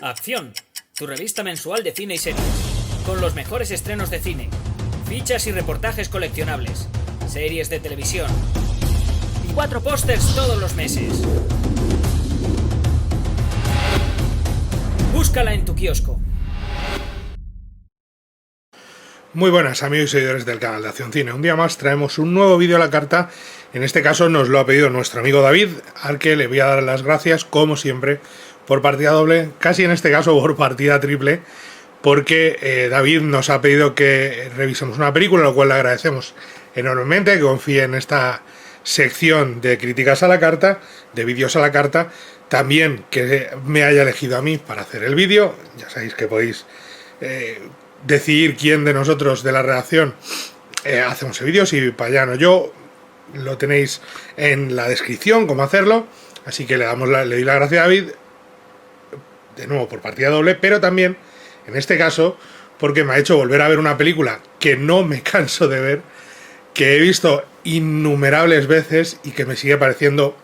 Acción, tu revista mensual de cine y series, con los mejores estrenos de cine, fichas y reportajes coleccionables, series de televisión y 4 pósters todos los meses. Búscala en tu kiosco. Muy buenas amigos y seguidores del canal de Acción Cine. Un día más traemos un nuevo vídeo a la carta. En este caso nos lo ha pedido nuestro amigo David, al que le voy a dar las gracias, como siempre, por partida doble, casi en este caso por partida triple, porque David nos ha pedido que revisemos una película, lo cual le agradecemos enormemente, que confíe en esta sección de críticas a la carta, de vídeos a la carta, también que me haya elegido a mí para hacer el vídeo. Ya sabéis que podéis decidir quién de nosotros de la redacción hacemos el vídeo, si Payán o yo. Lo tenéis en la descripción cómo hacerlo, así que le doy la gracia a David de nuevo por partida doble, pero también en este caso porque me ha hecho volver a ver una película que no me canso de ver, que he visto innumerables veces y que me sigue pareciendo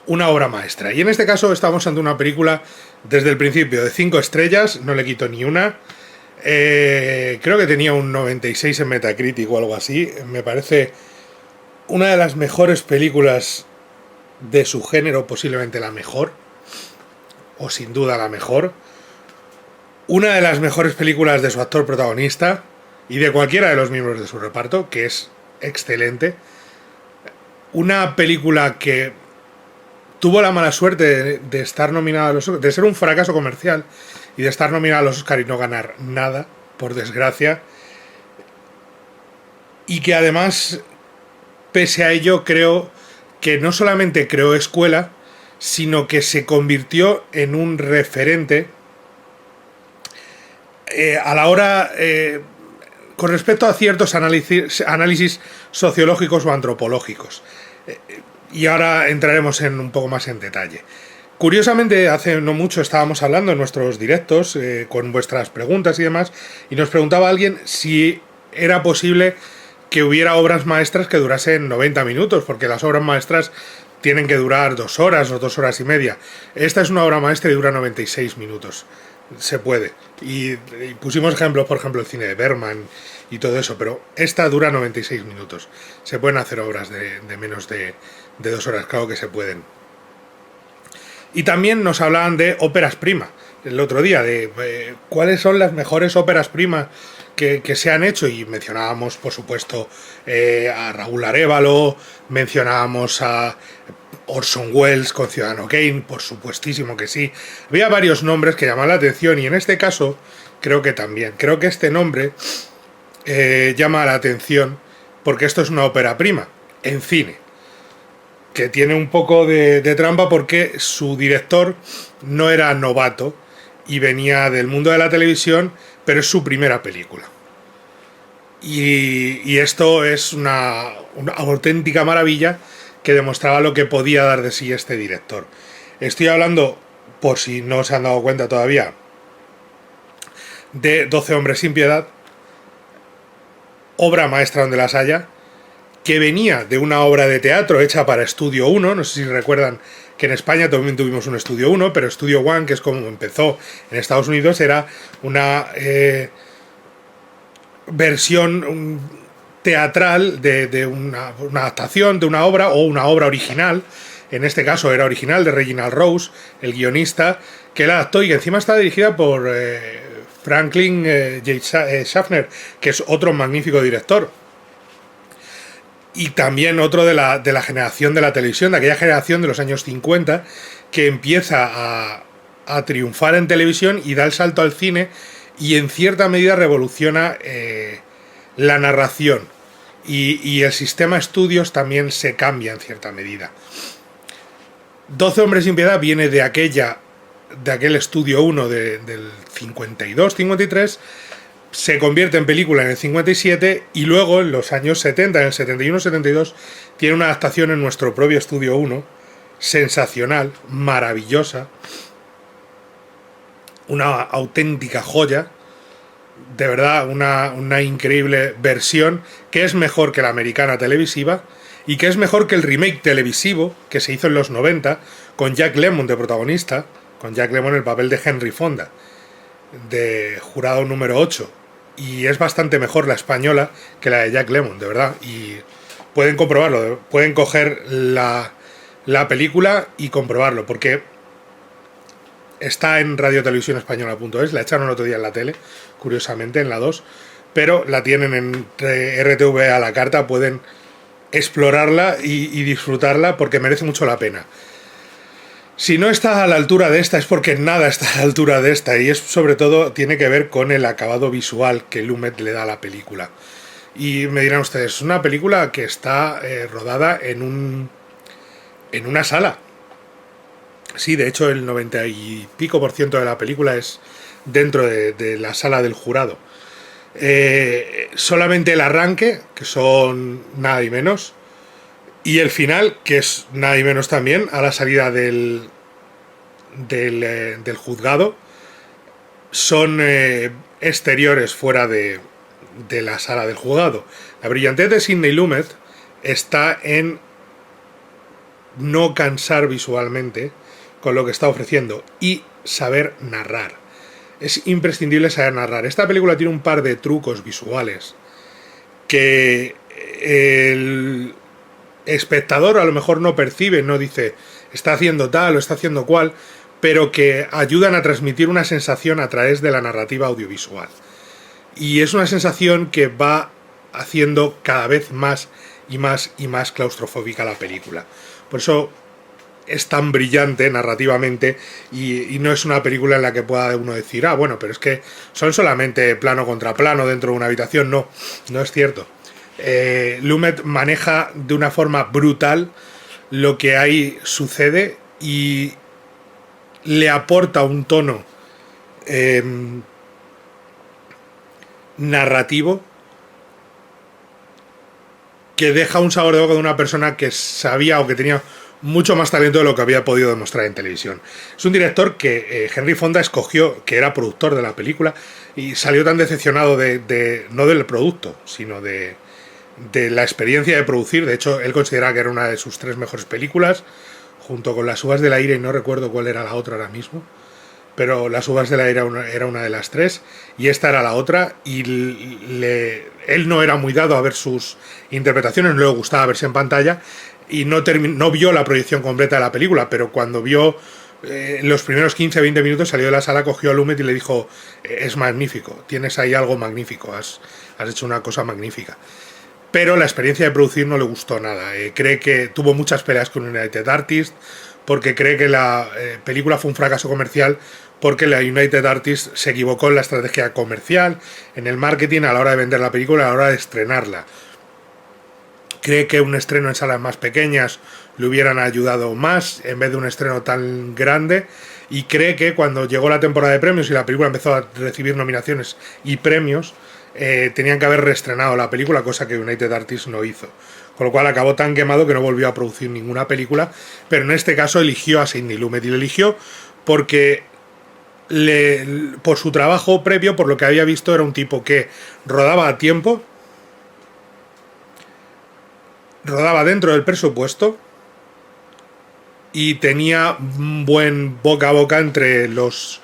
una obra maestra. Y en este caso estamos ante una película desde el principio de 5 estrellas, no le quito ni una. Creo que tenía un 96 en Metacritic o algo así. Me parece una de las mejores películas de su género, posiblemente la mejor, o sin duda la mejor. Una de las mejores películas de su actor protagonista y de cualquiera de los miembros de su reparto, que es excelente. Una película que tuvo la mala suerte de estar nominada a los Oscar, de ser un fracaso comercial y de estar nominada a los Oscar y no ganar nada, por desgracia. Y que además, pese a ello, creo que no solamente creó escuela, sino que se convirtió en un referente a la hora, con respecto a ciertos análisis sociológicos o antropológicos. Y ahora entraremos un poco más en detalle. Curiosamente, hace no mucho estábamos hablando en nuestros directos con vuestras preguntas y demás, y nos preguntaba alguien si era posible que hubiera obras maestras que durasen 90 minutos, porque las obras maestras tienen que durar 2 horas o 2 horas y media. Esta es una obra maestra y dura 96 minutos. Se puede. Y pusimos ejemplos, por ejemplo, el cine de Bergman y todo eso, pero esta dura 96 minutos. Se pueden hacer obras de menos de 2 horas, claro que se pueden. Y también nos hablaban de óperas prima el otro día, de cuáles son las mejores óperas prima que se han hecho, y mencionábamos, por supuesto, a Raúl Arévalo, mencionábamos a Orson Welles con Ciudadano Kane, por supuestísimo que sí. Había varios nombres que llaman la atención, y en este caso creo que también. Creo que este nombre llama la atención porque esto es una ópera prima en cine, que tiene un poco de trampa porque su director no era novato y venía del mundo de la televisión, pero es su primera película. Y esto es una auténtica maravilla que demostraba lo que podía dar de sí este director. Estoy hablando, por si no se han dado cuenta todavía, de 12 hombres sin piedad, obra maestra donde las haya, que venía de una obra de teatro hecha para Estudio 1, no sé si recuerdan que en España también tuvimos un Estudio 1, pero Estudio 1, que es como empezó en Estados Unidos, era una versión teatral de una adaptación de una obra, o una obra original. En este caso era original, de Reginald Rose, el guionista, que la adaptó y que encima está dirigida por Franklin J. Schaffner, que es otro magnífico director. Y también otro de la generación de la televisión, de aquella generación de los años 50, que empieza a triunfar en televisión y da el salto al cine, y en cierta medida revoluciona la narración. Y el sistema estudios también se cambia en cierta medida. 12 hombres sin piedad viene de aquel Estudio 1 del 52-53, se convierte en película en el 57, y luego en los años 70, en el 71-72, tiene una adaptación en nuestro propio Estudio 1, sensacional, maravillosa, una auténtica joya, de verdad, una increíble versión, que es mejor que la americana televisiva, y que es mejor que el remake televisivo que se hizo en los 90, con Jack Lemmon de protagonista, con Jack Lemmon en el papel de Henry Fonda, de jurado número 8. Y es bastante mejor la española que la de Jack Lemmon, de verdad. Y pueden comprobarlo, pueden coger la película y comprobarlo, porque está en radiotelevisionespañola.es, la echaron el otro día en la tele, curiosamente, en la 2, pero la tienen en RTV a la carta, pueden explorarla y disfrutarla porque merece mucho la pena. Si no está a la altura de esta es porque nada está a la altura de esta, y es sobre todo tiene que ver con el acabado visual que Lumet le da a la película. Y me dirán ustedes, es una película que está rodada en una sala. Sí, de hecho el 90 y pico % de la película es dentro de la sala del jurado. Solamente el arranque, que son nada y menos, y el final, que es nada y menos también, a la salida del juzgado, son exteriores fuera de la sala del juzgado. La brillantez de Sidney Lumet está en no cansar visualmente con lo que está ofreciendo y saber narrar. Es imprescindible saber narrar. Esta película tiene un par de trucos visuales que el espectador a lo mejor no percibe, no dice está haciendo tal o está haciendo cual, pero que ayudan a transmitir una sensación a través de la narrativa audiovisual. Y es una sensación que va haciendo cada vez más y más y más claustrofóbica la película. Por eso es tan brillante narrativamente y no es una película en la que pueda uno decir, bueno, pero es que son solamente plano contra plano dentro de una habitación. No es cierto. Lumet maneja de una forma brutal lo que ahí sucede y le aporta un tono narrativo que deja un sabor de boca de una persona que sabía o que tenía mucho más talento de lo que había podido demostrar en televisión. Es un director que Henry Fonda escogió, que era productor de la película, y salió tan decepcionado no del producto, sino de la experiencia de producir. De hecho, él consideraba que era una de sus 3 mejores películas, junto con Las uvas del aire, y no recuerdo cuál era la otra ahora mismo, pero Las uvas del aire era una de las 3, y esta era la otra, y él no era muy dado a ver sus interpretaciones, no le gustaba verse en pantalla, y no vio la proyección completa de la película, pero cuando vio los primeros 15-20 minutos salió de la sala, cogió a Lumet y le dijo, es magnífico, tienes ahí algo magnífico, has hecho una cosa magnífica. Pero la experiencia de producir no le gustó nada. Cree que tuvo muchas peleas con United Artists, porque cree que la película fue un fracaso comercial, porque la United Artists se equivocó en la estrategia comercial, en el marketing, a la hora de vender la película, a la hora de estrenarla. Cree que un estreno en salas más pequeñas le hubieran ayudado más, en vez de un estreno tan grande, y cree que cuando llegó la temporada de premios y la película empezó a recibir nominaciones y premios, tenían que haber reestrenado la película, cosa que United Artists no hizo. Con lo cual acabó tan quemado que no volvió a producir ninguna película, pero en este caso eligió a Sidney Lumet, y lo eligió porque por su trabajo previo, por lo que había visto, era un tipo que rodaba a tiempo, rodaba dentro del presupuesto y tenía un buen boca a boca entre los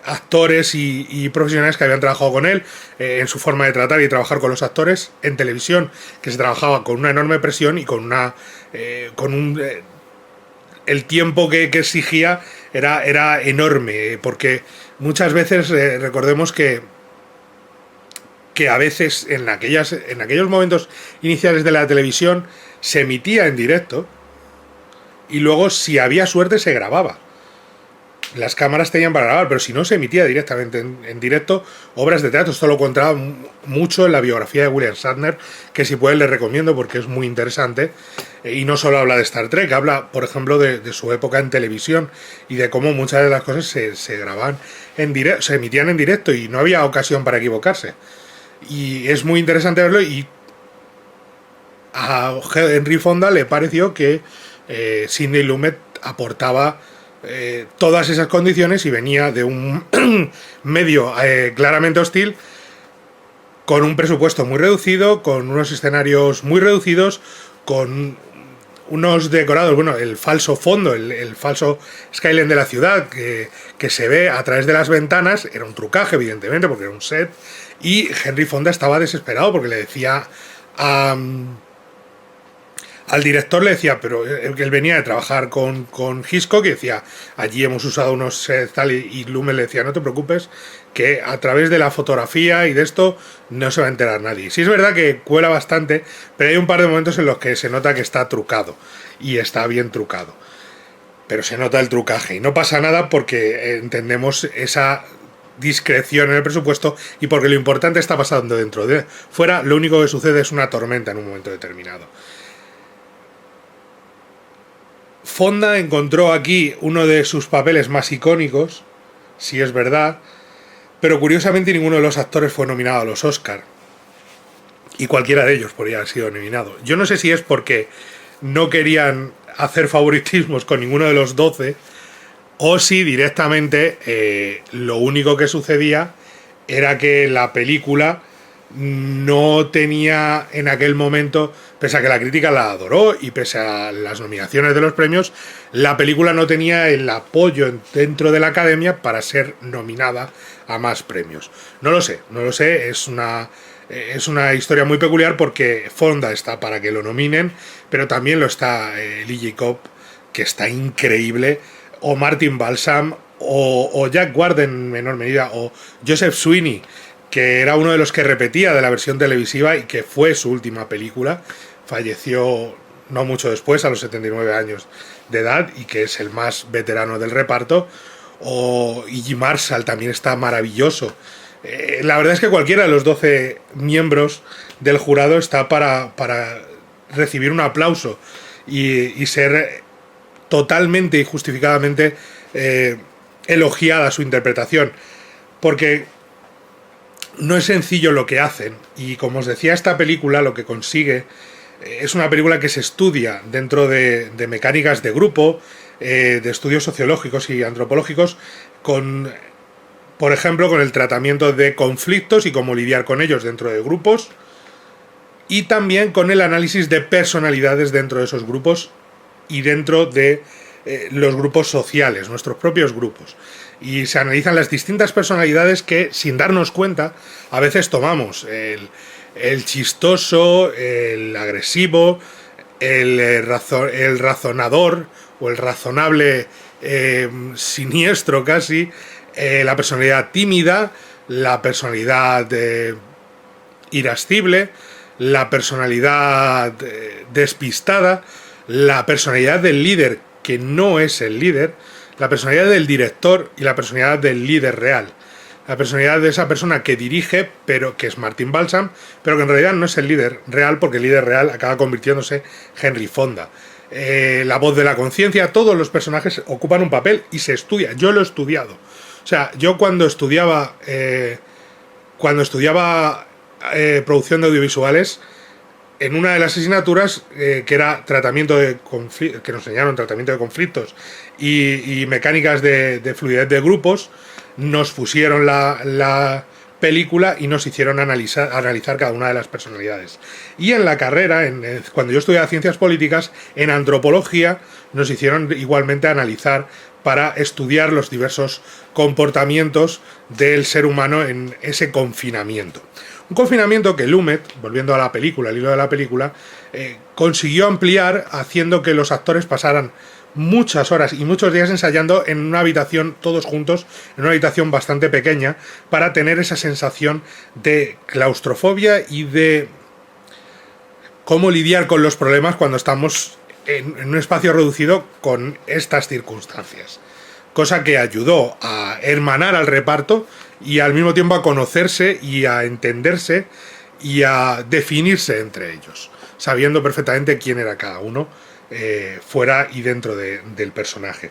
actores y profesionales que habían trabajado con él, en su forma de tratar y trabajar con los actores en televisión, que se trabajaba con una enorme presión y el tiempo que exigía era enorme, porque muchas veces recordemos que a veces en aquellos momentos iniciales de la televisión se emitía en directo y luego, si había suerte, se grababa. Las cámaras tenían para grabar, pero si no, se emitía directamente en directo obras de teatro. Esto lo contaba mucho en la biografía de William Shatner, que si pueden les recomiendo porque es muy interesante. Y no solo habla de Star Trek, habla, por ejemplo, de su época en televisión y de cómo muchas de las cosas se grababan en directo, se emitían en directo y no había ocasión para equivocarse. Y es muy interesante verlo, y a Henry Fonda le pareció que Sidney Lumet aportaba todas esas condiciones y venía de un medio claramente hostil, con un presupuesto muy reducido, con unos escenarios muy reducidos, con unos decorados, bueno, el falso fondo, el falso skyline de la ciudad que se ve a través de las ventanas, era un trucaje, evidentemente, porque era un set, y Henry Fonda estaba desesperado porque le decía al director, le decía, pero él venía de trabajar con Hitchcock y decía, allí hemos usado unos sets tal, y Lumet le decía, no te preocupes, que a través de la fotografía y de esto no se va a enterar nadie. Sí es verdad que cuela bastante, pero hay un par de momentos en los que se nota que está trucado, y está bien trucado. Pero se nota el trucaje, y no pasa nada porque entendemos esa discreción en el presupuesto y porque lo importante está pasando dentro. Fuera, lo único que sucede es una tormenta en un momento determinado. Fonda encontró aquí uno de sus papeles más icónicos, si es verdad, pero curiosamente ninguno de los actores fue nominado a los Oscar, y cualquiera de ellos podría haber sido nominado. Yo no sé si es porque no querían hacer favoritismos con ninguno de los 12, o si directamente lo único que sucedía era que la película no tenía en aquel momento, pese a que la crítica la adoró y pese a las nominaciones de los premios, la película no tenía el apoyo dentro de la academia para ser nominada a más premios. No lo sé, es una historia muy peculiar porque Fonda está para que lo nominen, pero también lo está Lee Jacob, que está increíble, o Martin Balsam, o Jack Ward en menor medida, o Joseph Sweeney, que era uno de los que repetía de la versión televisiva y que fue su última película. Falleció no mucho después, a los 79 años de edad, y que es el más veterano del reparto. O Iggy Marshall también está maravilloso. La verdad es que cualquiera de los 12 miembros del jurado está para recibir un aplauso y ser totalmente y justificadamente elogiada su interpretación, porque no es sencillo lo que hacen, y como os decía, esta película lo que consigue es una película que se estudia dentro de mecánicas de grupo, de estudios sociológicos y antropológicos, por ejemplo, con el tratamiento de conflictos y cómo lidiar con ellos dentro de grupos, y también con el análisis de personalidades dentro de esos grupos y dentro de los grupos sociales, nuestros propios grupos. Y se analizan las distintas personalidades que, sin darnos cuenta, a veces tomamos. El chistoso, el agresivo, el razonador o el razonable siniestro casi, la personalidad tímida, la personalidad irascible, la personalidad despistada, la personalidad del líder que no es el líder, la personalidad del director y la personalidad del líder real. La personalidad de esa persona que dirige, pero que es Martin Balsam, pero que en realidad no es el líder real, porque el líder real acaba convirtiéndose Henry Fonda. La voz de la conciencia, todos los personajes ocupan un papel y se estudia. Yo lo he estudiado. O sea, yo cuando estudiaba producción de audiovisuales, en una de las asignaturas que era tratamiento de conflictos, que nos enseñaron tratamiento de conflictos y mecánicas de fluidez de grupos, nos pusieron la película y nos hicieron analizar cada una de las personalidades. Y en la carrera, cuando yo estudiaba ciencias políticas, en antropología nos hicieron igualmente analizar para estudiar los diversos comportamientos del ser humano en ese confinamiento. Un confinamiento que Lumet, volviendo a la película, al hilo de la película, consiguió ampliar haciendo que los actores pasaran muchas horas y muchos días ensayando en una habitación todos juntos, en una habitación bastante pequeña, para tener esa sensación de claustrofobia y de cómo lidiar con los problemas cuando estamos en un espacio reducido con estas circunstancias. Cosa que ayudó a hermanar al reparto y al mismo tiempo a conocerse y a entenderse y a definirse entre ellos, sabiendo perfectamente quién era cada uno fuera y dentro del personaje.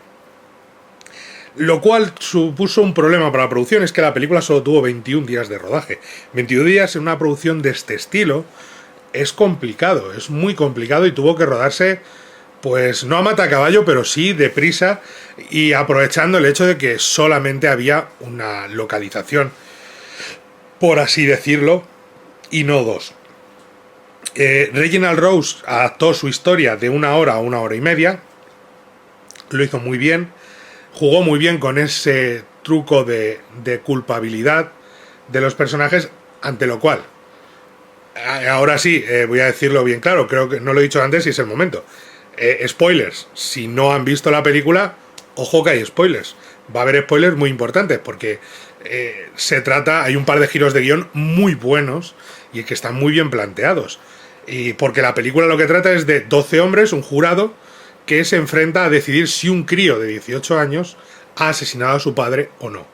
Lo cual supuso un problema para la producción, es que la película solo tuvo 21 días de rodaje. 21 días en una producción de este estilo es complicado, es muy complicado, y tuvo que rodarse, pues no a matacaballo, pero sí deprisa, y aprovechando el hecho de que solamente había una localización, por así decirlo, y no dos. Reginald Rose adaptó su historia de 1 hora a 1 hora y media. Lo hizo muy bien. Jugó muy bien con ese truco de culpabilidad de los personajes, ante lo cual, ahora sí, voy a decirlo bien claro, creo que no lo he dicho antes y es el momento. Spoilers, si no han visto la película, ojo que hay spoilers. Va a haber spoilers muy importantes porque hay un par de giros de guión muy buenos y que están muy bien planteados. Y porque la película lo que trata es de 12 hombres, un jurado, que se enfrenta a decidir si un crío de 18 años ha asesinado a su padre o no.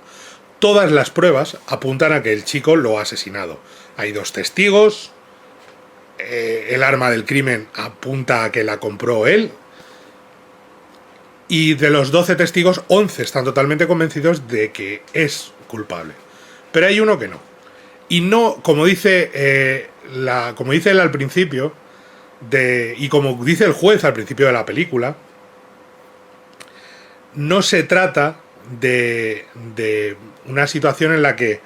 Todas las pruebas apuntan a que el chico lo ha asesinado. Hay 2 testigos, el arma del crimen apunta a que la compró él, y de los 12 testigos, 11 están totalmente convencidos de que es culpable. Pero hay uno que no. Y no, como dice él al principio, y como dice el juez al principio de la película, no se trata de una situación en la que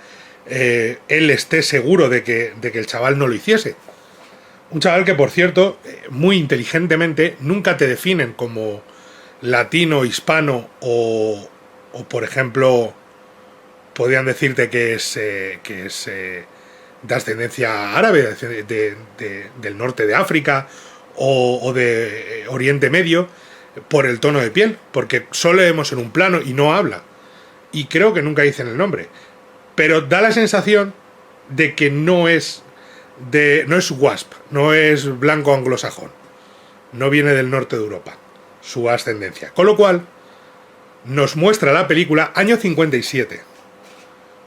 él esté seguro de que el chaval no lo hiciese. Un chaval que, por cierto, muy inteligentemente, nunca te definen como latino, hispano o por ejemplo, podrían decirte que es de ascendencia árabe, del norte de África o de Oriente Medio, por el tono de piel, porque solo le vemos en un plano y no habla. Y creo que nunca dicen el nombre. Pero da la sensación de que no es WASP, no es blanco anglosajón. No viene del norte de Europa, su ascendencia. Con lo cual, nos muestra la película año 57.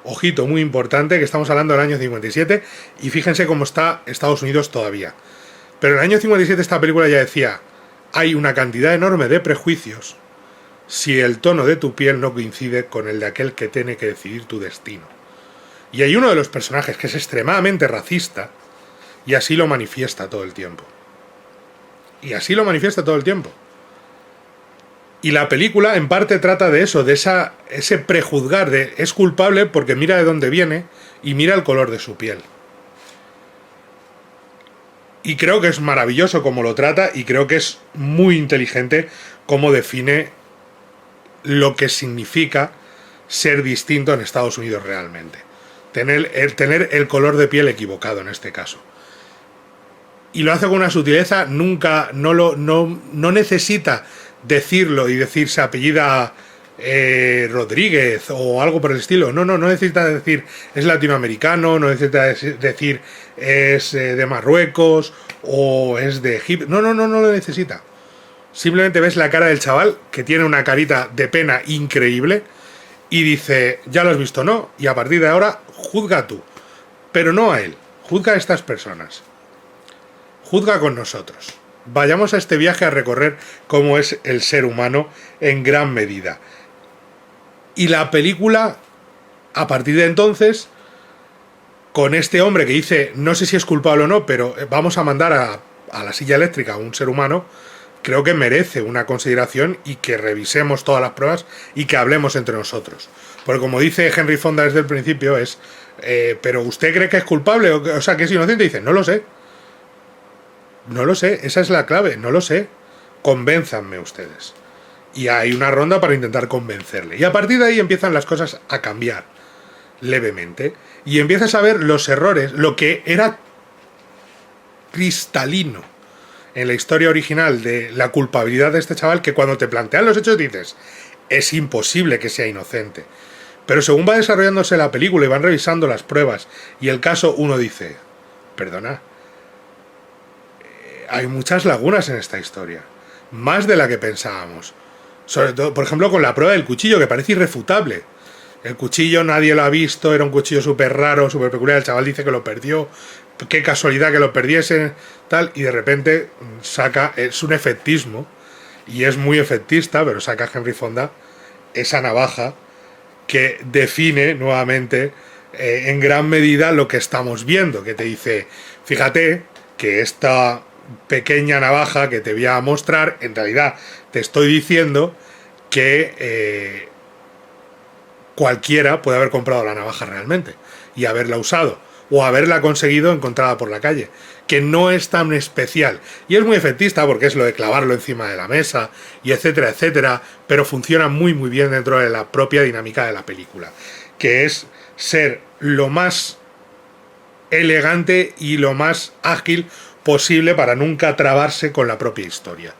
Ojito, muy importante, que estamos hablando del año 57, y fíjense cómo está Estados Unidos todavía. Pero en el año 57 esta película ya decía: hay una cantidad enorme de prejuicios si el tono de tu piel no coincide con el de aquel que tiene que decidir tu destino. Y hay uno de los personajes que es extremadamente racista, y así lo manifiesta todo el tiempo. Y la película en parte trata de eso, de ese prejuzgar, de es culpable porque mira de dónde viene y mira el color de su piel. Y creo que es maravilloso cómo lo trata, y creo que es muy inteligente cómo define lo que significa ser distinto en Estados Unidos realmente. Tener el color de piel equivocado en este caso. Y lo hace con una sutileza, no necesita decirlo y decir se apellida Rodríguez o algo por el estilo. No necesita decir es latinoamericano, no necesita decir es de Marruecos o es de Egipto. No lo necesita. Simplemente ves la cara del chaval, que tiene una carita de pena increíble, y dice, ya lo has visto, ¿no? Y a partir de ahora, juzga tú. Pero no a él, juzga a estas personas. Juzga con nosotros. Vayamos a este viaje a recorrer cómo es el ser humano en gran medida. Y la película, a partir de entonces, con este hombre que dice, no sé si es culpable o no, pero vamos a mandar a la silla eléctrica a un ser humano, creo que merece una consideración y que revisemos todas las pruebas y que hablemos entre nosotros. Porque como dice Henry Fonda desde el principio es, ¿pero usted cree que es culpable? O sea, que es inocente. Y dice, no lo sé. No lo sé, esa es la clave, no lo sé. Convénzanme ustedes. Y hay una ronda para intentar convencerle. Y a partir de ahí empiezan las cosas a cambiar levemente. Y empiezas a ver los errores, lo que era cristalino en la historia original de la culpabilidad de este chaval, que cuando te plantean los hechos dices, es imposible que sea inocente. Pero según va desarrollándose la película y van revisando las pruebas y el caso, uno dice, perdona, hay muchas lagunas en esta historia, más de la que pensábamos. Sobre todo, por ejemplo, con la prueba del cuchillo, que parece irrefutable. El cuchillo nadie lo ha visto, era un cuchillo súper raro, súper peculiar, el chaval dice que lo perdió, qué casualidad que lo perdiese, tal, y de repente es un efectismo, y es muy efectista, pero saca Henry Fonda esa navaja que define nuevamente en gran medida lo que estamos viendo, que te dice, fíjate que esta pequeña navaja que te voy a mostrar, en realidad te estoy diciendo que cualquiera puede haber comprado la navaja realmente y haberla usado, o haberla conseguido encontrada por la calle, que no es tan especial. Y es muy efectista porque es lo de clavarlo encima de la mesa y etcétera, etcétera, pero funciona muy muy bien dentro de la propia dinámica de la película, que es ser lo más elegante y lo más ágil posible para nunca trabarse con la propia historia.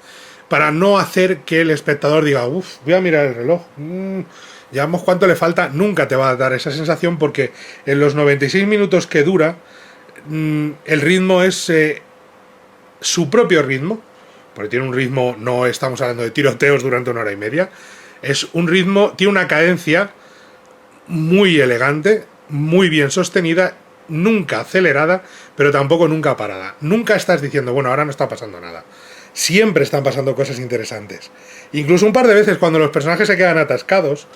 Para no hacer que el espectador diga, uff, voy a mirar el reloj, ya vemos cuánto le falta. Nunca te va a dar esa sensación porque en los 96 minutos que dura, el ritmo es su propio ritmo, porque tiene un ritmo, no estamos hablando de tiroteos durante 1 hora y media, es un ritmo, tiene una cadencia muy elegante, muy bien sostenida, nunca acelerada, pero tampoco nunca parada. Nunca estás diciendo, bueno, ahora no está pasando nada. Siempre están pasando cosas interesantes. Incluso un par de veces cuando los personajes se quedan atascados,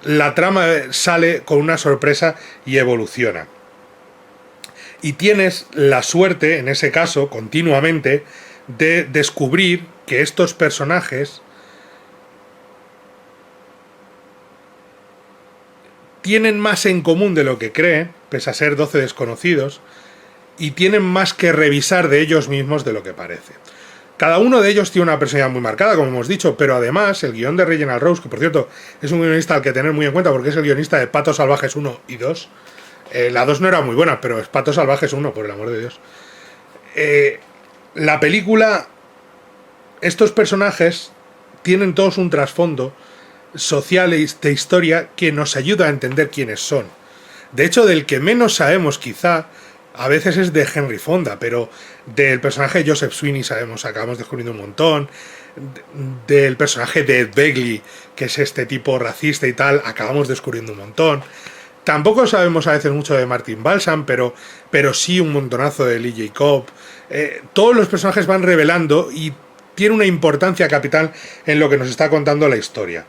la trama sale con una sorpresa y evoluciona. Y tienes la suerte, en ese caso, continuamente, de descubrir que estos personajes tienen más en común de lo que creen, pese a ser 12 desconocidos, y tienen más que revisar de ellos mismos de lo que parece. Cada uno de ellos tiene una personalidad muy marcada, como hemos dicho, pero además el guión de Reginald Rose, que por cierto es un guionista al que tener muy en cuenta porque es el guionista de Patos Salvajes 1 y 2, la 2 no era muy buena, pero es Patos Salvajes 1, por el amor de Dios. La película, estos personajes tienen todos un trasfondo social y de historia que nos ayuda a entender quiénes son. De hecho, del que menos sabemos quizá a veces es de Henry Fonda, pero del personaje de Joseph Sweeney acabamos descubriendo un montón. Del personaje de Ed Begley, que es este tipo racista y tal, acabamos descubriendo un montón. Tampoco sabemos a veces mucho de Martin Balsam, pero sí un montonazo de Lee Jacob. Todos los personajes van revelando y tiene una importancia capital en lo que nos está contando la historia.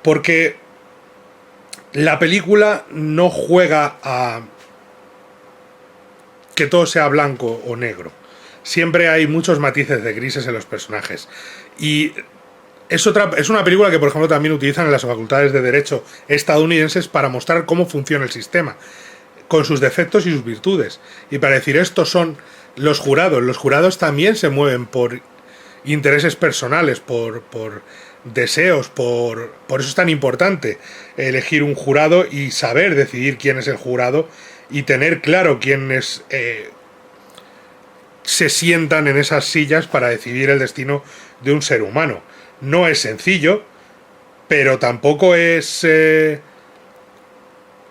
Porque la película no juega a que todo sea blanco o negro. Siempre hay muchos matices de grises en los personajes. Y es una película que, por ejemplo, también utilizan en las facultades de Derecho estadounidenses para mostrar cómo funciona el sistema, con sus defectos y sus virtudes. Y para decir, estos son los jurados. Los jurados también se mueven por intereses personales, por deseos, por eso es tan importante elegir un jurado y saber decidir quién es el jurado y tener claro quiénes se sientan en esas sillas para decidir el destino de un ser humano. No es sencillo, pero tampoco es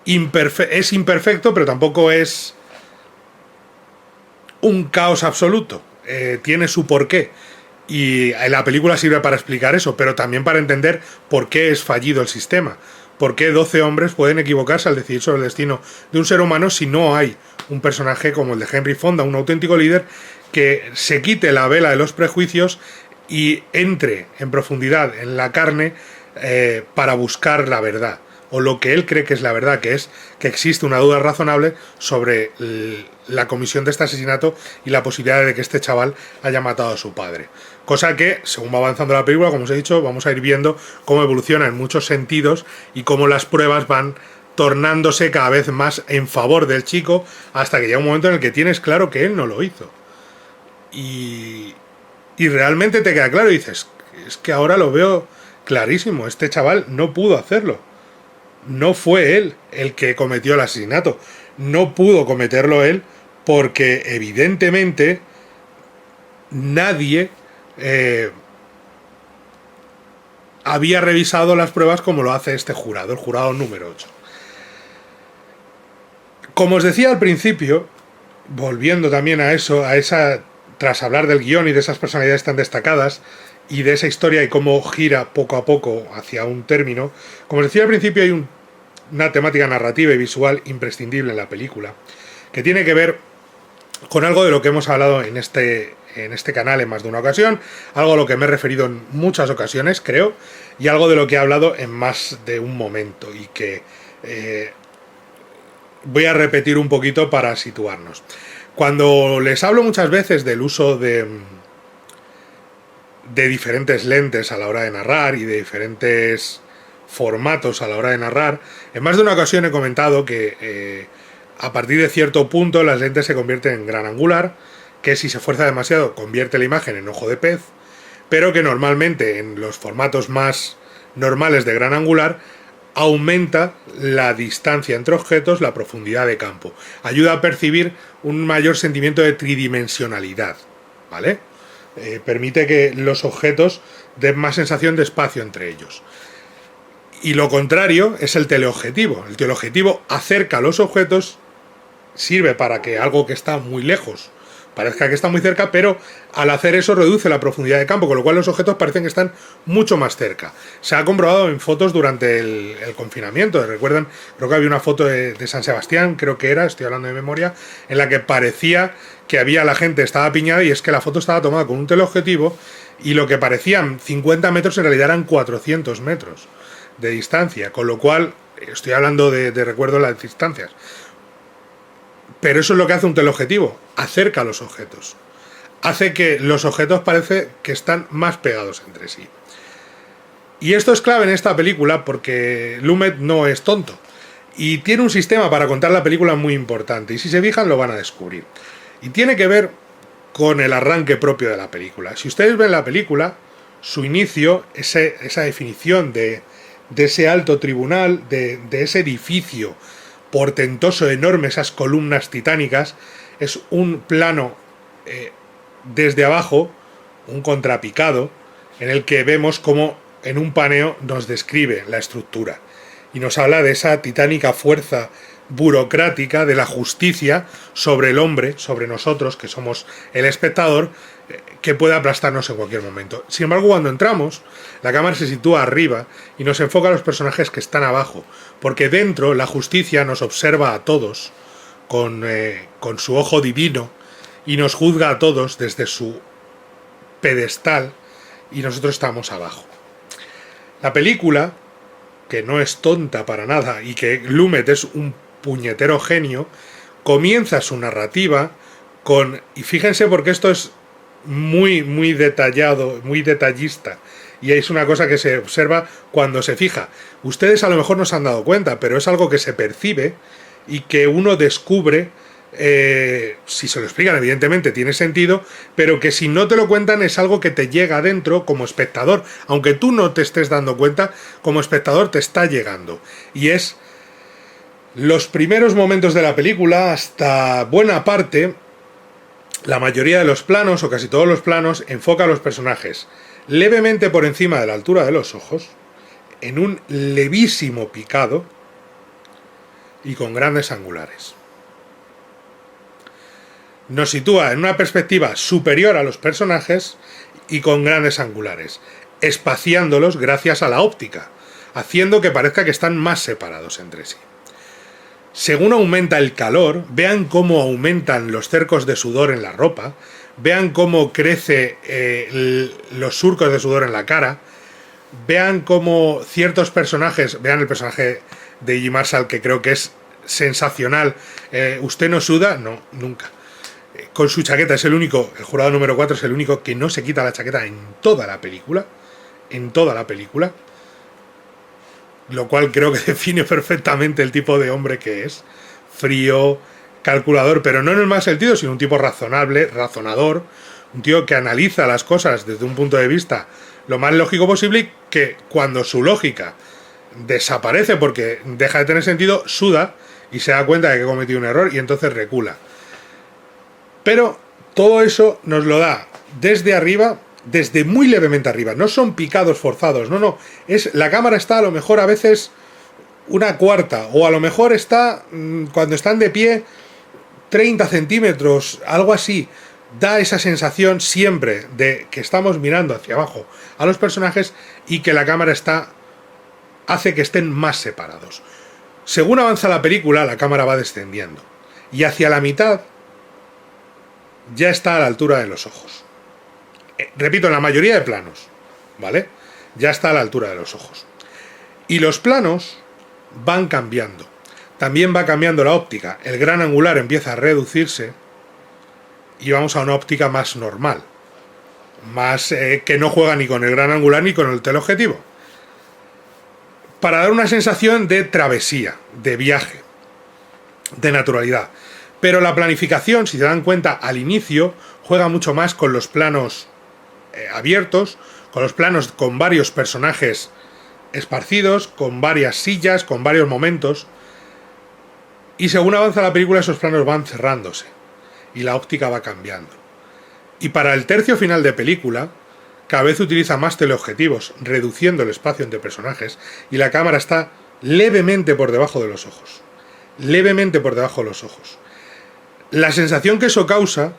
imperfecto, pero tampoco es un caos absoluto. Tiene su porqué. Y la película sirve para explicar eso, pero también para entender por qué es fallido el sistema. Por qué 12 hombres pueden equivocarse al decidir sobre el destino de un ser humano si no hay un personaje como el de Henry Fonda, un auténtico líder que se quite la vela de los prejuicios y entre en profundidad en la carne para buscar la verdad. O lo que él cree que es la verdad, que es que existe una duda razonable sobre la comisión de este asesinato y la posibilidad de que este chaval haya matado a su padre. Cosa que, según va avanzando la película, como os he dicho, vamos a ir viendo cómo evoluciona en muchos sentidos y cómo las pruebas van tornándose cada vez más en favor del chico hasta que llega un momento en el que tienes claro que él no lo hizo. Y realmente te queda claro y dices, es que ahora lo veo clarísimo, este chaval no pudo hacerlo. No fue él el que cometió el asesinato. No pudo cometerlo él porque evidentemente nadie había revisado las pruebas como lo hace este jurado, el jurado número 8. Como os decía al principio, volviendo también a eso, tras hablar del guión y de esas personalidades tan destacadas y de esa historia y cómo gira poco a poco hacia un término, como os decía al principio, hay una temática narrativa y visual imprescindible en la película, que tiene que ver con algo de lo que hemos hablado en este canal en más de una ocasión, algo a lo que me he referido en muchas ocasiones, creo, y algo de lo que he hablado en más de un momento, y que voy a repetir un poquito para situarnos. Cuando les hablo muchas veces del uso de diferentes lentes a la hora de narrar y de diferentes formatos a la hora de narrar, en más de una ocasión he comentado que A partir de cierto punto las lentes se convierten en gran angular, que si se fuerza demasiado convierte la imagen en ojo de pez, pero que normalmente en los formatos más normales de gran angular aumenta la distancia entre objetos, la profundidad de campo. Ayuda a percibir un mayor sentimiento de tridimensionalidad, ¿vale? Permite que los objetos den más sensación de espacio entre ellos. Y lo contrario es el teleobjetivo. El teleobjetivo acerca los objetos, sirve para que algo que está muy lejos parezca que está muy cerca, pero al hacer eso reduce la profundidad de campo, con lo cual los objetos parecen que están mucho más cerca. Se ha comprobado en fotos durante el confinamiento. Recuerdan, creo que había una foto de San Sebastián, creo que era, estoy hablando de memoria, en la que parecía que la gente estaba piñada, y es que la foto estaba tomada con un teleobjetivo y lo que parecían 50 metros en realidad eran 400 metros de distancia, con lo cual estoy hablando de recuerdo las distancias. Pero eso es lo que hace un teleobjetivo, acerca los objetos. Hace que los objetos parece que están más pegados entre sí. Y esto es clave en esta película porque Lumet no es tonto. Y tiene un sistema para contar la película muy importante. Y si se fijan lo van a descubrir. Y tiene que ver con el arranque propio de la película. Si ustedes ven la película, su inicio, esa definición de ese alto tribunal, de ese edificio portentoso, enorme, esas columnas titánicas, es un plano desde abajo, un contrapicado, en el que vemos cómo en un paneo nos describe la estructura y nos habla de esa titánica fuerza burocrática de la justicia sobre el hombre, sobre nosotros, que somos el espectador, que puede aplastarnos en cualquier momento. Sin embargo, cuando entramos, la cámara se sitúa arriba y nos enfoca a los personajes que están abajo, porque dentro la justicia nos observa a todos con su ojo divino y nos juzga a todos desde su pedestal y nosotros estamos abajo. La película, que no es tonta para nada y que Lumet es un puñetero genio, comienza su narrativa con, y fíjense porque esto es muy detallado, muy detallista, y es una cosa que se observa cuando se fija. Ustedes a lo mejor no se han dado cuenta, pero es algo que se percibe y que uno descubre, si se lo explican evidentemente tiene sentido, pero que si no te lo cuentan es algo que te llega adentro como espectador, aunque tú no te estés dando cuenta, como espectador te está llegando, y es los primeros momentos de la película. Hasta buena parte, la mayoría de los planos, o casi todos los planos, enfoca a los personajes levemente por encima de la altura de los ojos, en un levísimo picado y con grandes angulares. Nos sitúa en una perspectiva superior a los personajes y con grandes angulares, espaciándolos gracias a la óptica, haciendo que parezca que están más separados entre sí. Según aumenta el calor, vean cómo aumentan los cercos de sudor en la ropa, vean cómo crece los surcos de sudor en la cara, vean cómo ciertos personajes, vean el personaje de Iggy Marshall, que creo que es sensacional. ¿Usted no suda? No, nunca. Con su chaqueta es el único, el jurado número 4 es el único que no se quita la chaqueta en toda la película, lo cual creo que define perfectamente el tipo de hombre que es. Frío, calculador, pero no en el mal sentido, sino un tipo razonable, razonador, un tío que analiza las cosas desde un punto de vista lo más lógico posible, y que cuando su lógica desaparece porque deja de tener sentido, suda y se da cuenta de que ha cometido un error y entonces recula. Pero todo eso nos lo da desde arriba, desde muy levemente arriba. No son picados forzados, no. La cámara está a lo mejor a veces una cuarta, o a lo mejor está, cuando están de pie, 30 centímetros, algo así. Da esa sensación siempre de que estamos mirando hacia abajo a los personajes y que la cámara hace que estén más separados. Según avanza la película, la cámara va descendiendo y hacia la mitad ya está a la altura de los ojos. Repito, en la mayoría de planos, ¿vale? Ya está a la altura de los ojos. Y los planos van cambiando. También va cambiando la óptica. El gran angular empieza a reducirse y vamos a una óptica más normal. Más que no juega ni con el gran angular ni con el teleobjetivo. Para dar una sensación de travesía, de viaje. de naturalidad. Pero la planificación, si se dan cuenta, al inicio juega mucho más con los planos abiertos, con los planos con varios personajes esparcidos, con varias sillas, con varios momentos. Y según avanza la película, esos planos van cerrándose y la óptica va cambiando. Y para el tercio final de película, cada vez utiliza más teleobjetivos, reduciendo el espacio entre personajes, y la cámara está levemente por debajo de los ojos. Levemente por debajo de los ojos. La sensación que eso causa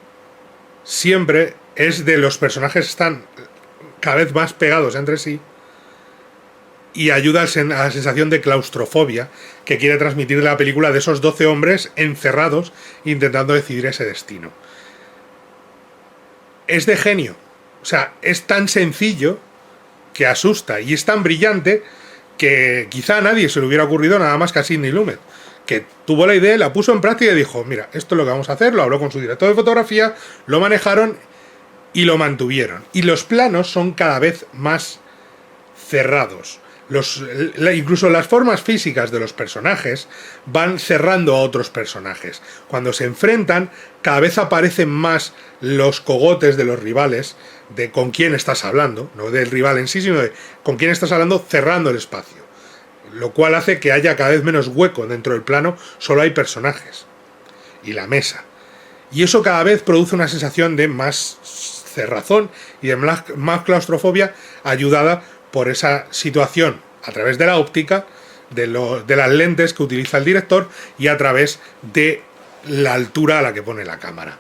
siempre es de los personajes están cada vez más pegados entre sí, y ayuda a la sensación de claustrofobia que quiere transmitir la película de esos 12 hombres encerrados intentando decidir ese destino. Es de genio. O sea, es tan sencillo que asusta, y es tan brillante que quizá a nadie se le hubiera ocurrido nada más que a Sidney Lumet, que tuvo la idea, la puso en práctica y dijo, mira, esto es lo que vamos a hacer, lo habló con su director de fotografía, lo manejaron y lo mantuvieron. Y los planos son cada vez más cerrados. Incluso las formas físicas de los personajes van cerrando a otros personajes. Cuando se enfrentan, cada vez aparecen más los cogotes de los rivales, de con quién estás hablando, no del rival en sí, sino de con quién estás hablando, cerrando el espacio. Lo cual hace que haya cada vez menos hueco dentro del plano, solo hay personajes. Y la mesa. Y eso cada vez produce una sensación de más cerrazón y de más claustrofobia, ayudada por esa situación a través de la óptica, de las lentes que utiliza el director y a través de la altura a la que pone la cámara.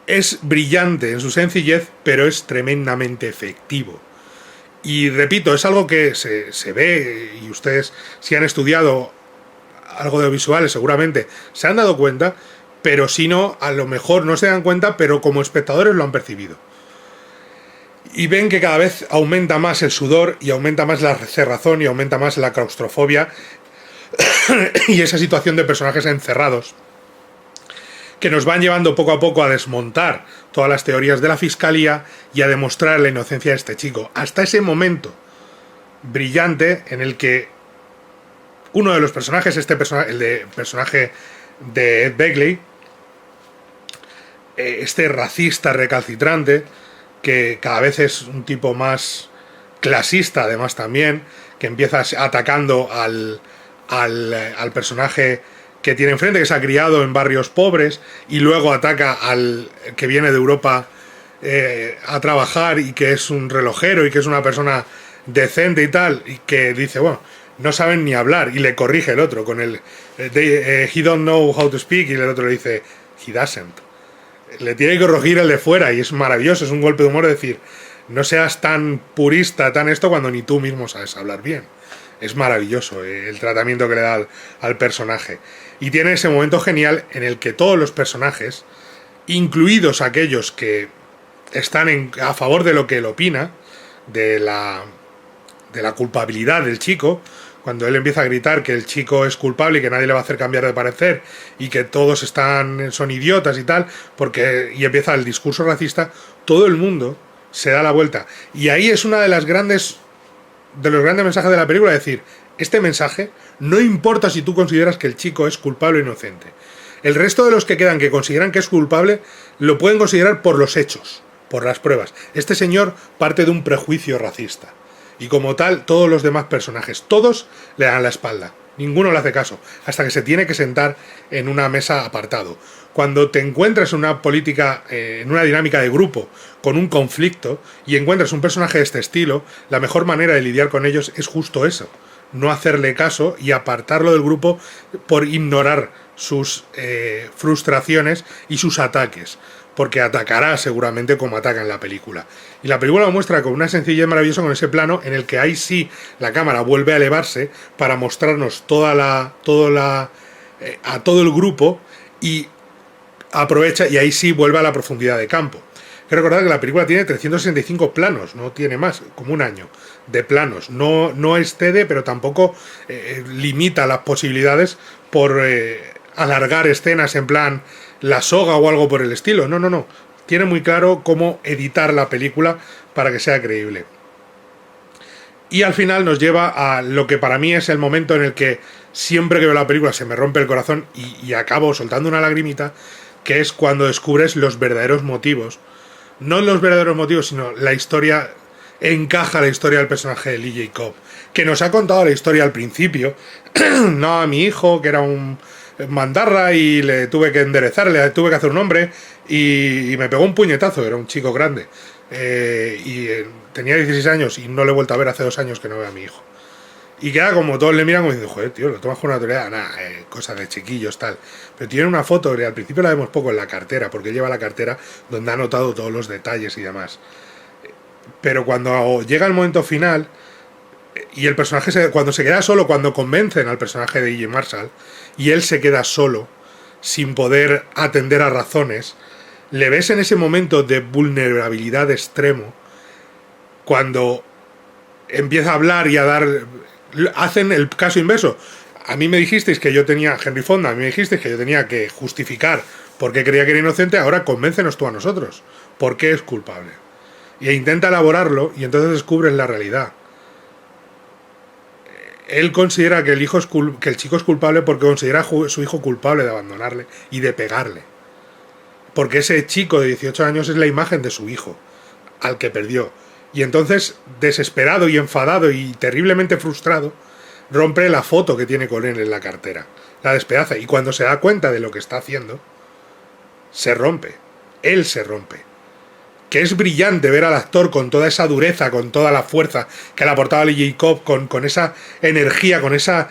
Es brillante en su sencillez, pero es tremendamente efectivo. Y repito, es algo que se ve, y ustedes, si han estudiado algo de visuales, seguramente se han dado cuenta, pero si no, a lo mejor no se dan cuenta, pero como espectadores lo han percibido. Y ven que cada vez aumenta más el sudor, y aumenta más la cerrazón, y aumenta más la claustrofobia, y esa situación de personajes encerrados, que nos van llevando poco a poco a desmontar todas las teorías de la fiscalía y a demostrar la inocencia de este chico. Hasta ese momento brillante en el que uno de los personajes, el personaje de Ed Begley, este racista recalcitrante, que cada vez es un tipo más clasista, además también, que empieza atacando al personaje que tiene enfrente, que se ha criado en barrios pobres, y luego ataca al que viene de Europa a trabajar y que es un relojero y que es una persona decente y tal, y que dice, bueno, no saben ni hablar, y le corrige el otro con el he don't know how to speak, y el otro le dice he doesn't. Le tiene que corregir el de fuera, y es maravilloso, es un golpe de humor decir, no seas tan purista, tan esto, cuando ni tú mismo sabes hablar bien. Es maravilloso el tratamiento que le da al personaje. Y tiene ese momento genial en el que todos los personajes, incluidos aquellos que están a favor de lo que él opina, de la culpabilidad del chico, cuando él empieza a gritar que el chico es culpable y que nadie le va a hacer cambiar de parecer y que todos son idiotas y tal, y empieza el discurso racista, todo el mundo se da la vuelta. Y ahí es una de los grandes mensajes de la película, es decir, este mensaje no importa si tú consideras que el chico es culpable o inocente. El resto de los que quedan que consideran que es culpable lo pueden considerar por los hechos, por las pruebas. Este señor parte de un prejuicio racista. Y como tal, todos los demás personajes, todos le dan la espalda. Ninguno le hace caso, hasta que se tiene que sentar en una mesa apartado. Cuando te encuentras en una política, en una dinámica de grupo, con un conflicto, y encuentras un personaje de este estilo, la mejor manera de lidiar con ellos es justo eso. No hacerle caso y apartarlo del grupo por ignorar sus frustraciones y sus ataques. Porque atacará seguramente como ataca en la película. Y la película lo muestra con una sencillez maravillosa, con ese plano en el que ahí sí la cámara vuelve a elevarse para mostrarnos a todo el grupo, y aprovecha, y ahí sí vuelve a la profundidad de campo. Hay que recordar que la película tiene 365 planos, no tiene más, como un año de planos. No excede, pero tampoco limita las posibilidades por alargar escenas en plan La Soga o algo por el estilo. No. Tiene muy claro cómo editar la película para que sea creíble. Y al final nos lleva a lo que para mí es el momento en el que siempre que veo la película se me rompe el corazón y acabo soltando una lagrimita, que es cuando descubres los verdaderos motivos. No los verdaderos motivos, sino la historia, encaja la historia del personaje de Lee Jacob, que nos ha contado la historia al principio. No, a mi hijo, que era un mandarra y le tuve que enderezar, le tuve que hacer un hombre y me pegó un puñetazo, era un chico grande. Tenía 16 años y no le he vuelto a ver hace 2 años que no veo a mi hijo. Y queda como todos le miran como diciendo, joder, tío, lo tomas con naturalidad, nada, cosas de chiquillos, tal. Pero tiene una foto, al principio la vemos poco en la cartera, porque él lleva la cartera donde ha anotado todos los detalles y demás. Pero cuando llega el momento final, y el personaje, cuando se queda solo, cuando convencen al personaje de E.J. Marshall, y él se queda solo, sin poder atender a razones, le ves en ese momento de vulnerabilidad extremo, cuando empieza a hablar y a dar... Hacen el caso inverso. A mí me dijisteis que yo tenía... Henry Fonda, a mí me dijisteis que yo tenía que justificar por qué creía que era inocente, ahora convéncenos tú a nosotros. ¿Por qué es culpable? Y intenta elaborarlo y entonces descubres la realidad. Él considera que el chico es culpable porque considera a su hijo culpable de abandonarle y de pegarle. Porque ese chico de 18 años es la imagen de su hijo, al que perdió. Y entonces, desesperado y enfadado y terriblemente frustrado, rompe la foto que tiene con él en la cartera. La despedaza. Y cuando se da cuenta de lo que está haciendo, se rompe. Él se rompe. Que es brillante ver al actor con toda esa dureza, con toda la fuerza que le aportaba Lee Jacob, con esa energía, con esa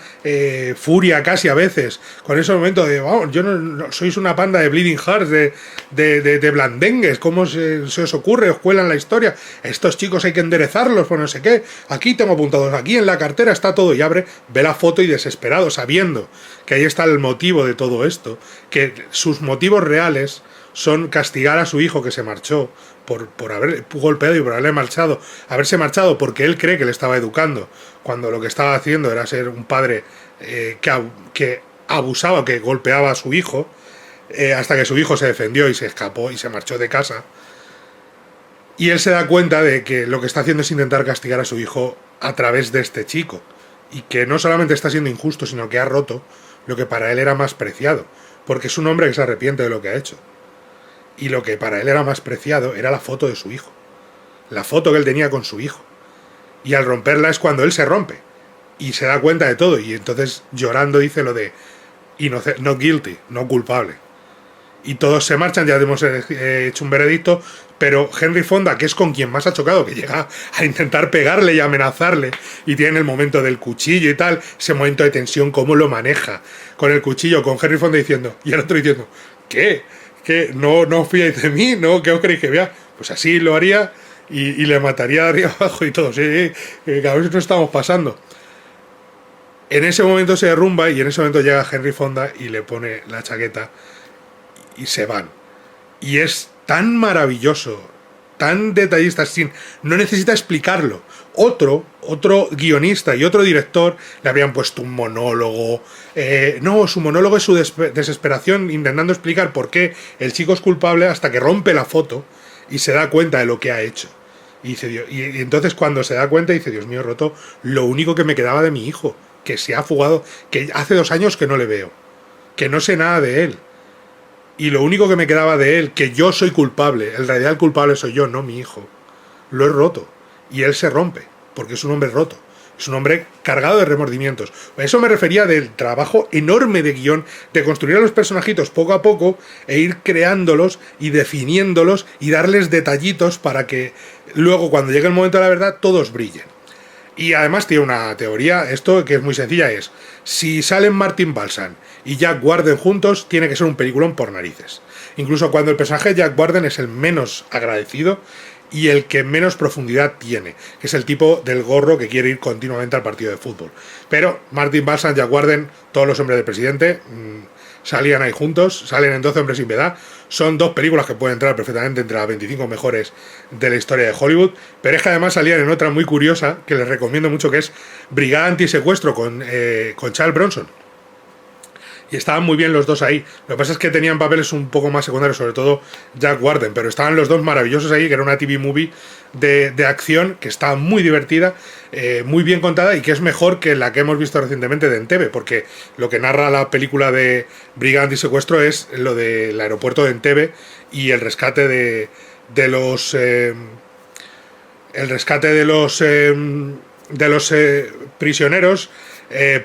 furia casi a veces, con ese momento de, vamos, yo no sois una panda de bleeding hearts, de blandengues, ¿cómo se os ocurre? Os cuelan la historia, estos chicos hay que enderezarlos, pues no sé qué, aquí tengo apuntados, aquí en la cartera está todo, y abre, ve la foto y desesperado, sabiendo que ahí está el motivo de todo esto, que sus motivos reales son castigar a su hijo que se marchó, por haber golpeado y por haberse marchado porque él cree que le estaba educando, cuando lo que estaba haciendo era ser un padre que abusaba, que golpeaba a su hijo, hasta que su hijo se defendió y se escapó y se marchó de casa. Y él se da cuenta de que lo que está haciendo es intentar castigar a su hijo a través de este chico, y que no solamente está siendo injusto, sino que ha roto lo que para él era más preciado, porque es un hombre que se arrepiente de lo que ha hecho. Y lo que para él era más preciado era la foto de su hijo. La foto que él tenía con su hijo. Y al romperla es cuando él se rompe. Y se da cuenta de todo. Y entonces llorando dice lo de no guilty, no culpable. Y todos se marchan, ya hemos hecho un veredicto. Pero Henry Fonda, que es con quien más ha chocado, que llega a intentar pegarle y amenazarle, y tiene el momento del cuchillo y tal, ese momento de tensión, cómo lo maneja. Con el cuchillo, con Henry Fonda diciendo, y el otro diciendo, ¿qué? Que no fiáis de mí, ¿no? ¿Qué os queréis que vea? Pues así lo haría y le mataría de arriba abajo y todo. Sí, cada vez nos estamos pasando. En ese momento se derrumba y en ese momento llega Henry Fonda y le pone la chaqueta y se van. Y es tan maravilloso, tan detallista, no necesita explicarlo. Otro guionista y otro director le habrían puesto un monólogo. No, su monólogo es su desesperación intentando explicar por qué el chico es culpable hasta que rompe la foto y se da cuenta de lo que ha hecho. Y entonces cuando se da cuenta dice, Dios mío, he roto lo único que me quedaba de mi hijo, que se ha fugado, que hace 2 años que no le veo, que no sé nada de él. Y lo único que me quedaba de él, que yo soy culpable, el real culpable soy yo, no mi hijo, lo he roto. Y él se rompe, porque es un hombre roto. Es un hombre cargado de remordimientos. A eso me refería del trabajo enorme de guión, de construir a los personajitos poco a poco e ir creándolos y definiéndolos y darles detallitos para que luego, cuando llegue el momento de la verdad, todos brillen. Y además tiene una teoría, esto que es muy sencilla, es si salen Martin Balsam y Jack Warden juntos, tiene que ser un peliculón por narices. Incluso cuando el personaje de Jack Warden es el menos agradecido y el que menos profundidad tiene, que es el tipo del gorro que quiere ir continuamente al partido de fútbol. Pero Martin Balsam, Jack Warden, todos los hombres del presidente salían ahí juntos, salen en 12 hombres sin piedad. Son 2 películas que pueden entrar perfectamente entre las 25 mejores de la historia de Hollywood, pero es que además salían en otra muy curiosa, que les recomiendo mucho, que es Brigada Antisecuestro con Charles Bronson. Y estaban muy bien los dos ahí. Lo que pasa es que tenían papeles un poco más secundarios, sobre todo Jack Warden, pero estaban los dos maravillosos ahí, que era una TV movie de acción que está muy divertida, muy bien contada y que es mejor que la que hemos visto recientemente de Entebbe, porque lo que narra la película de Brigand y Secuestro es lo del aeropuerto de Entebbe y el rescate de los prisioneros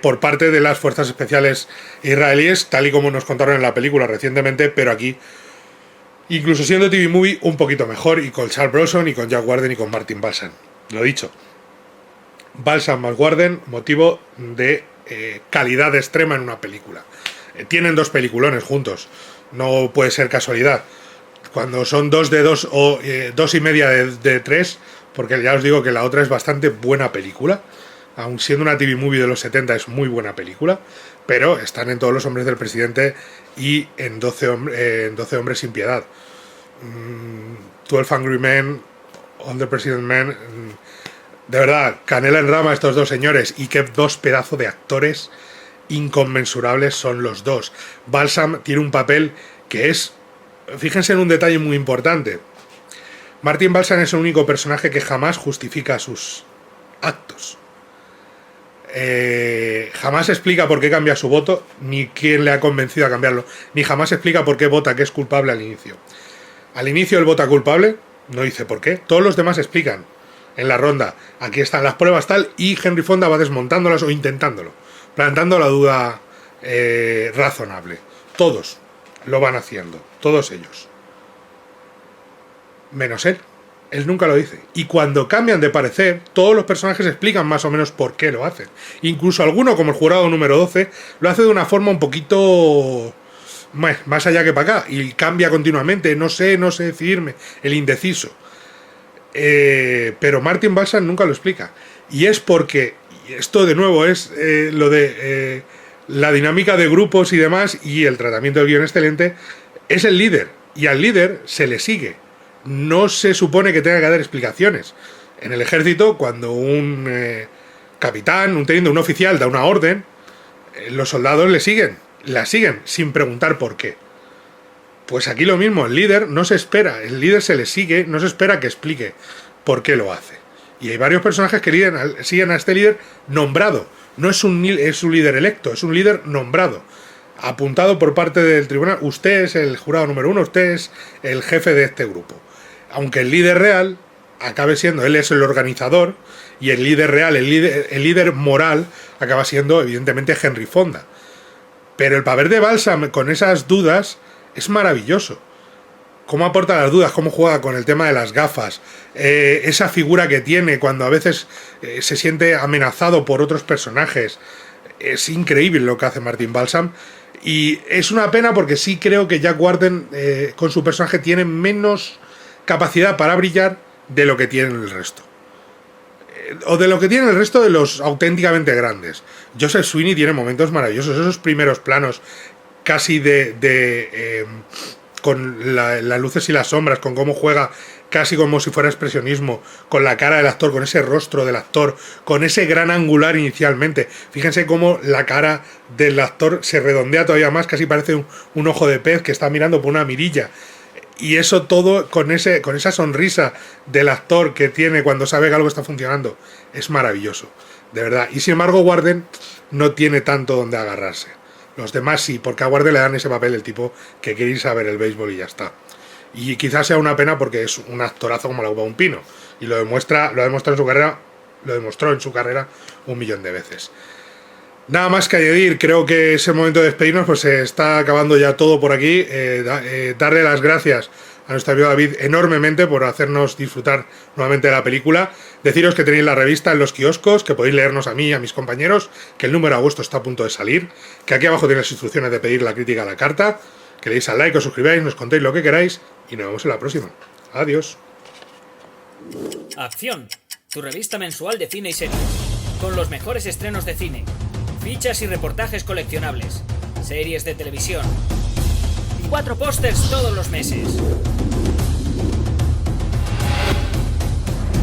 por parte de las fuerzas especiales israelíes, tal y como nos contaron en la película recientemente, pero aquí, incluso siendo TV Movie, un poquito mejor, y con Charles Bronson, y con Jack Warden, y con Martin Balsam. Lo dicho, Balsam más Warden, motivo de calidad extrema en una película. Tienen 2 peliculones juntos, no puede ser casualidad. Cuando son 2 de 2 o 2 y media de 3, porque ya os digo que la otra es bastante buena película, aun siendo una TV Movie de los 70 es muy buena película, pero están en Todos los hombres del presidente y en 12 hombres sin piedad. 12 Angry Men, On the President Man, de verdad, canela en rama estos 2 señores, y qué 2 pedazos de actores inconmensurables son los 2. Balsam tiene un papel que es, fíjense en un detalle muy importante, Martin Balsam es el único personaje que jamás justifica sus actos. Jamás explica por qué cambia su voto, ni quién le ha convencido a cambiarlo, ni jamás explica por qué vota que es culpable al inicio. Al inicio él vota culpable, no dice por qué, todos los demás explican en la ronda, aquí están las pruebas tal, y Henry Fonda va desmontándolas o intentándolo, plantando la duda razonable. Todos lo van haciendo, todos ellos. Menos él. Él nunca lo dice. Y cuando cambian de parecer, todos los personajes explican más o menos por qué lo hacen. Incluso alguno, como el jurado número 12, lo hace de una forma un poquito más allá que para acá. Y cambia continuamente. No sé decidirme. El indeciso. Pero Martin Balsam nunca lo explica. Y es porque, y esto de nuevo es lo de la dinámica de grupos y demás, y el tratamiento del guión excelente, es el líder. Y al líder se le sigue. No se supone que tenga que dar explicaciones. En el ejército, cuando un capitán, un teniente, un oficial da una orden, los soldados la siguen sin preguntar por qué. Pues aquí lo mismo, el líder no se espera, el líder se le sigue, no se espera que explique por qué lo hace. Y hay varios personajes que siguen a este líder nombrado. No es un líder electo, es un líder nombrado, apuntado por parte del tribunal. Usted es el jurado número 1, usted es el jefe de este grupo. Aunque el líder real acabe siendo, él es el organizador, y el líder real, el líder moral, acaba siendo evidentemente Henry Fonda. Pero el papel de Balsam con esas dudas es maravilloso. Cómo aporta las dudas, cómo juega con el tema de las gafas, esa figura que tiene cuando a veces se siente amenazado por otros personajes. Es increíble lo que hace Martin Balsam. Y es una pena porque sí creo que Jack Warden con su personaje tiene menos capacidad para brillar de lo que tienen el resto. O de lo que tienen el resto de los auténticamente grandes. Joseph Sweeney tiene momentos maravillosos. Esos primeros planos casi con las luces y las sombras, con cómo juega casi como si fuera expresionismo, con la cara del actor, con ese rostro del actor, con ese gran angular inicialmente. Fíjense cómo la cara del actor se redondea todavía más, casi parece un ojo de pez que está mirando por una mirilla. Y eso todo con esa sonrisa del actor que tiene cuando sabe que algo está funcionando. Es maravilloso, de verdad. Y sin embargo Warden no tiene tanto donde agarrarse. Los demás sí, porque a Warden le dan ese papel del tipo que quiere irse a ver el béisbol y ya está. Y quizás sea una pena porque es un actorazo como la uva de un pino. Y lo ha demostrado en su carrera, lo demostró en su carrera 1.000.000 de veces. Nada más que añadir, creo que es el momento de despedirnos, pues se está acabando ya todo por aquí. Darle las gracias a nuestro amigo David enormemente por hacernos disfrutar nuevamente de la película. Deciros que tenéis la revista en los kioscos, que podéis leernos a mí y a mis compañeros, que el número de agosto está a punto de salir, que aquí abajo tenéis las instrucciones de pedir la crítica a la carta, que le deis al like, os suscribáis, nos contéis lo que queráis y nos vemos en la próxima. Adiós. Acción, tu revista mensual de cine y series, con los mejores estrenos de cine, fichas y reportajes coleccionables, series de televisión y 4 pósters todos los meses.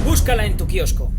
Búscala en tu kiosco.